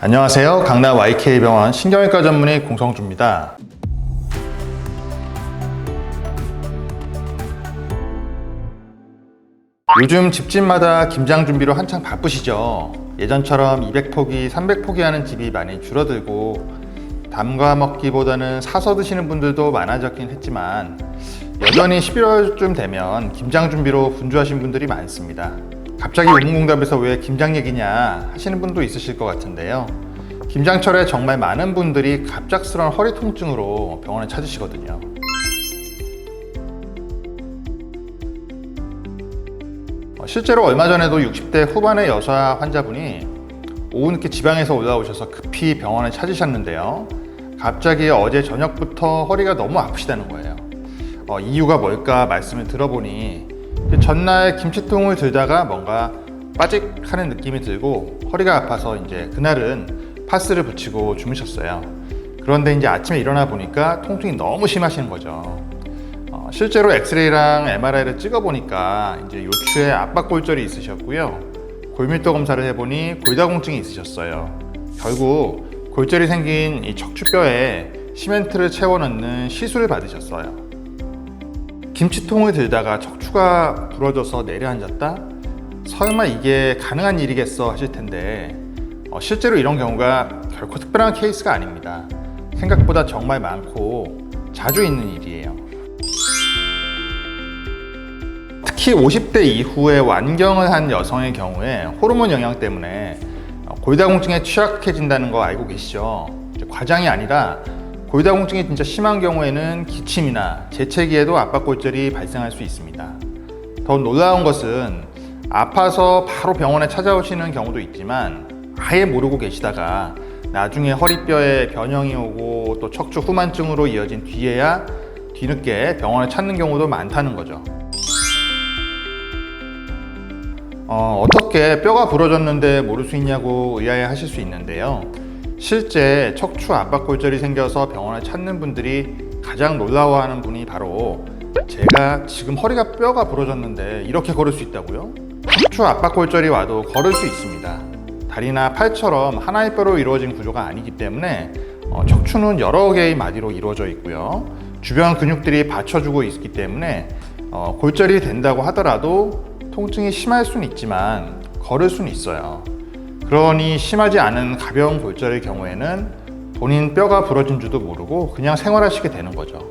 안녕하세요. 강남 YK병원 신경외과 전문의 공성주입니다. 요즘 집집마다 김장 준비로 한창 바쁘시죠? 예전처럼 200포기, 300포기 하는 집이 많이 줄어들고 담가 먹기보다는 사서 드시는 분들도 많아졌긴 했지만 여전히 11월쯤 되면 김장 준비로 분주하신 분들이 많습니다. 갑자기 의문공답에서 왜 김장 얘기냐 하시는 분도 있으실 것 같은데요. 김장철에 정말 많은 분들이 갑작스러운 허리 통증으로 병원을 찾으시거든요. 실제로 얼마 전에도 60대 후반의 여자 환자분이 오후 늦게 지방에서 올라오셔서 급히 병원을 찾으셨는데요. 갑자기 어제 저녁부터 허리가 너무 아프시다는 거예요. 이유가 뭘까 말씀을 들어보니 전날 김치통을 들다가 뭔가 빠직하는 느낌이 들고 허리가 아파서 이제 그날은 파스를 붙이고 주무셨어요. 그런데 이제 아침에 일어나 보니까 통증이 너무 심하신 거죠. 실제로 엑스레이랑 MRI를 찍어보니까 이제 요추에 압박골절이 있으셨고요. 골밀도 검사를 해보니 골다공증이 있으셨어요. 결국 골절이 생긴 이 척추뼈에 시멘트를 채워넣는 시술을 받으셨어요. 김치통을 들다가 척추가 부러져서 내려앉았다? 설마 이게 가능한 일이겠어 하실 텐데 실제로 이런 경우가 결코 특별한 케이스가 아닙니다. 생각보다 정말 많고 자주 있는 일이에요. 특히 50대 이후에 완경을 한 여성의 경우에 호르몬 영향 때문에 골다공증에 취약해진다는 거 알고 계시죠? 과장이 아니라 골다공증이 진짜 심한 경우에는 기침이나 재채기에도 압박골절이 발생할 수 있습니다. 더 놀라운 것은 아파서 바로 병원에 찾아오시는 경우도 있지만 아예 모르고 계시다가 나중에 허리뼈에 변형이 오고 또 척추 후만증으로 이어진 뒤에야 뒤늦게 병원을 찾는 경우도 많다는 거죠. 어떻게 뼈가 부러졌는데 모를 수 있냐고 의아해 하실 수 있는데요. 실제 척추 압박골절이 생겨서 병원을 찾는 분들이 가장 놀라워하는 분이 바로 제가 지금 허리가 뼈가 부러졌는데 이렇게 걸을 수 있다고요? 척추 압박골절이 와도 걸을 수 있습니다. 다리나 팔처럼 하나의 뼈로 이루어진 구조가 아니기 때문에 척추는 여러 개의 마디로 이루어져 있고요. 주변 근육들이 받쳐주고 있기 때문에 골절이 된다고 하더라도 통증이 심할 수는 있지만 걸을 수는 있어요. 그러니 심하지 않은 가벼운 골절의 경우에는 본인 뼈가 부러진 줄도 모르고 그냥 생활하시게 되는 거죠.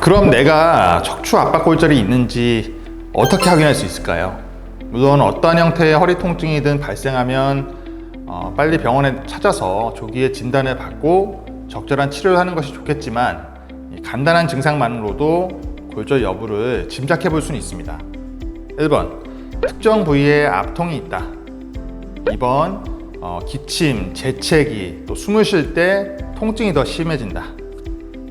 그럼 내가 척추 압박골절이 있는지 어떻게 확인할 수 있을까요? 물론 어떠한 형태의 허리 통증이든 발생하면 빨리 병원에 찾아서 조기에 진단을 받고 적절한 치료를 하는 것이 좋겠지만 간단한 증상만으로도 골절 여부를 짐작해 볼 수는 있습니다. 1번, 특정 부위에 압통이 있다. 2번, 기침, 재채기, 또 숨을 쉴 때 통증이 더 심해진다.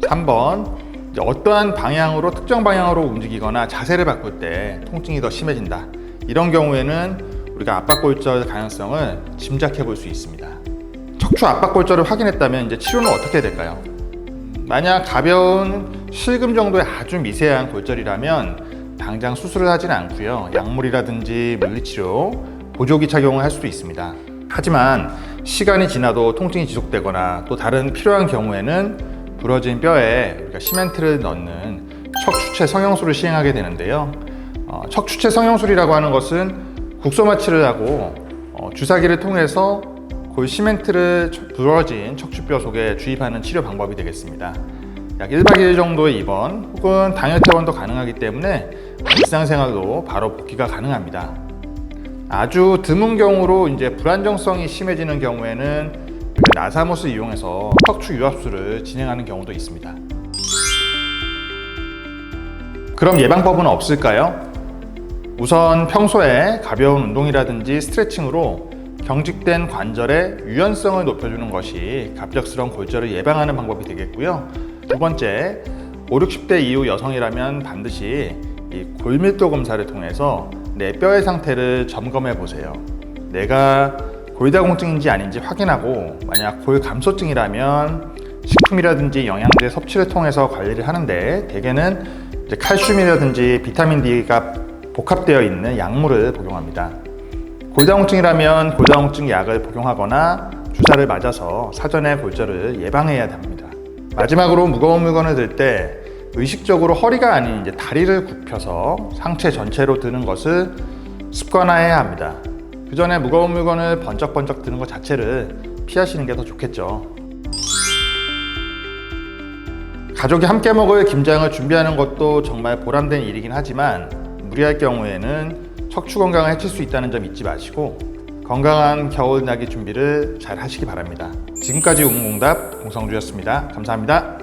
3번, 어떠한 방향으로 특정 방향으로 움직이거나 자세를 바꿀 때 통증이 더 심해진다. 이런 경우에는 우리가 압박골절 가능성을 짐작해 볼 수 있습니다. 척추 압박골절을 확인했다면 이제 치료는 어떻게 해야 될까요? 만약 가벼운 실금 정도의 아주 미세한 골절이라면 당장 수술을 하진 않고요. 약물이라든지 물리치료, 보조기 착용을 할 수도 있습니다. 하지만 시간이 지나도 통증이 지속되거나 또 다른 필요한 경우에는 부러진 뼈에 우리가 시멘트를 넣는 척추체 성형술을 시행하게 되는데요. 척추체 성형술이라고 하는 것은 국소마취를 하고 주사기를 통해서 골 시멘트를 부러진 척추뼈 속에 주입하는 치료 방법이 되겠습니다. 약 1박 2일 정도의 입원 혹은 당일 퇴원도 가능하기 때문에 일상생활로 바로 복귀가 가능합니다. 아주 드문 경우로 이제 불안정성이 심해지는 경우에는 나사못을 이용해서 척추 유압술을 진행하는 경우도 있습니다. 그럼 예방법은 없을까요? 우선 평소에 가벼운 운동이라든지 스트레칭으로 경직된 관절의 유연성을 높여주는 것이 갑작스러운 골절을 예방하는 방법이 되겠고요. 두 번째, 5, 60대 이후 여성이라면 반드시 이 골밀도 검사를 통해서 내 뼈의 상태를 점검해 보세요. 내가 골다공증인지 아닌지 확인하고 만약 골감소증이라면 식품이라든지 영양제 섭취를 통해서 관리를 하는데 대개는 이제 칼슘이라든지 비타민 D가 복합되어 있는 약물을 복용합니다. 골다공증이라면 골다공증 약을 복용하거나 주사를 맞아서 사전에 골절을 예방해야 합니다. 마지막으로 무거운 물건을 들 때 의식적으로 허리가 아닌 이제 다리를 굽혀서 상체 전체로 드는 것을 습관화해야 합니다. 그 전에 무거운 물건을 번쩍번쩍 드는 것 자체를 피하시는 게 더 좋겠죠. 가족이 함께 먹을 김장을 준비하는 것도 정말 보람된 일이긴 하지만 무리할 경우에는 척추 건강을 해칠 수 있다는 점 잊지 마시고 건강한 겨울나기 준비를 잘 하시기 바랍니다. 지금까지 우문공답 공성주였습니다. 감사합니다.